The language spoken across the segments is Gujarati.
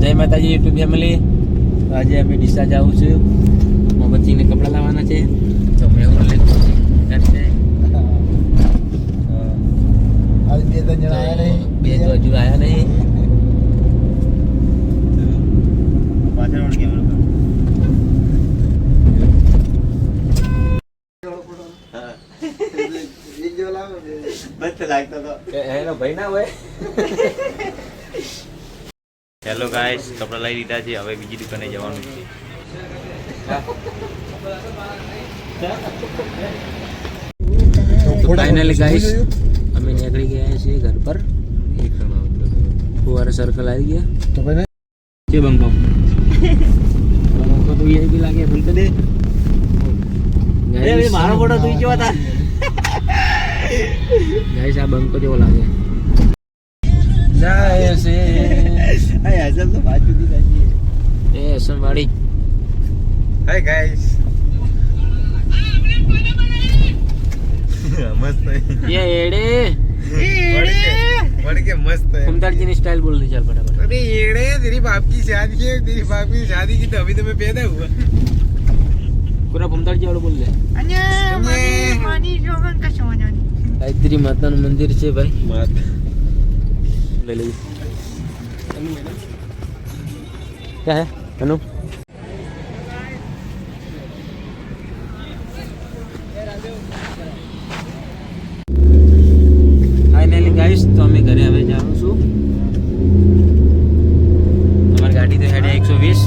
જય માતાજી યુટ્યુબ ફેમિલી. આજે અમે ડીસા જાવું છું, મોહમ્મદસિંહને કપડાં લાવવાના છે તો મેં હું લઈ બે તો હજુ આવ્યા નહીં. ભાઈ ના હોય. હેલો ગાઈસ, કપડા લઈ લીધા છે, હવે બીજી દુકાને જવાનું છે. તો ફાઇનલી ગાઈસ અમે નીકળી ગયા છીએ ઘર પર. ફુવારા સર્કલ આવી ગયા તો ભાઈ કે બંકો તો એ બી લાગે ભૂલ દે ગાઈસ. મારો ફોટો તું કેવો હતા ગાઈસ? આ બંકો જેવો લાગે જાય છે. આ હસમ તો બાજુ દી લાગી એ હસમ વાળી. હાય ગાઈસ, મસ્ત ये एड़े बढ़ के मस्त है. फुमताड़जी ने स्टाइल बोल दी चल फटाफट. अरे एड़े तेरी बाप की शादी है, तेरी बाप की शादी की तो अभी तो मैं पैदा हुआ. पूरा फुमताड़जी वाला बोल दे. अन्य मानी जोगन का सोना गायत्री माता નું મંદિર છે ભાઈ. માતા ले ले क्या है अनु? फाइनली गाइस तो અમે ઘરે હવે જાઉં છું. અમારી ગાડી તો હેડે 120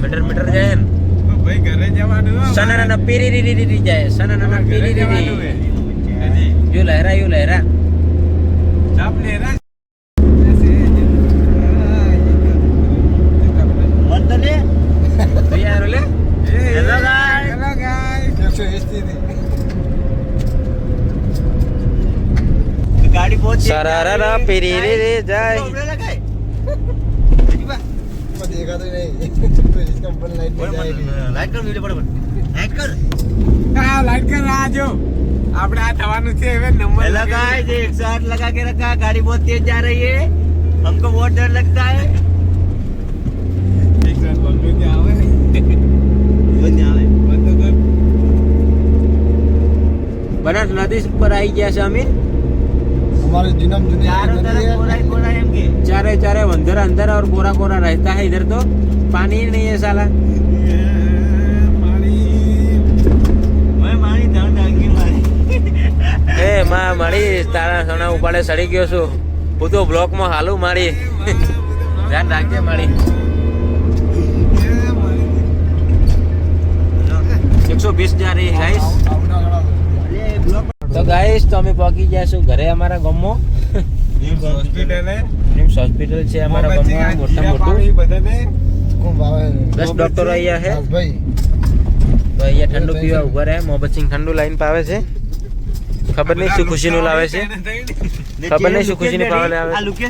મીટર જાય ને ભાઈ. ઘરે જવાનું સનાના પીરી જાય. સનાના પીરી यो लहरा चाप लहरा मत ले तो यार ले. हेलो गाइस, कैसे हस्ती थी गाड़ी बहुत सरारा पेरी रे जाए. देखा तो नहीं तो इसका ऊपर लाइट कर वीडियो बराबर लाइट कर. हां लाइट कर रहा जो આપણે આ થવાનું છે. હવે નંબર હેલો गाइस, 108 लगा के रखा. गाड़ी बहुत तेज जा रही है, हमको बहुत डर लगता है. 108 बंद नहीं आवे, बंद नहीं आवे, बंद कर. बनास नदी पर आई ગયા છે અમે. हमारे जिनम दुनिया चारों तरफ कोरा है हमके. चारे अंदर अंदर और कोरा रहता है. इधर तो पानी ही नहीं है साला. એ માં મારી તારા સોના ઉપાડે સડી ગયો છું. હું તો બ્લોક માં હાલું મારી. ધ્યાન રાખજે મારી. 120 જા રહી ગાઈસ. તો ગાઈસ તો અમે પહોંચી ગયા છું ઘરે. અમારા ગામમાં નિમ્સ હોસ્પિટલ છે અમારા ગામમાં. મોટા મોટું 10 ડોક્ટરો અહીંયા છે. તો અહીંયા ઠંડુ પીવા ઉભા રહે. મોહમ્મદસિંહ ઠંડુ લાઈન પાવે છે. ખબર નહીં શું ખુશી નું લાવે છે. ખબર નહીં શું ખુશી ની પાવે આવે.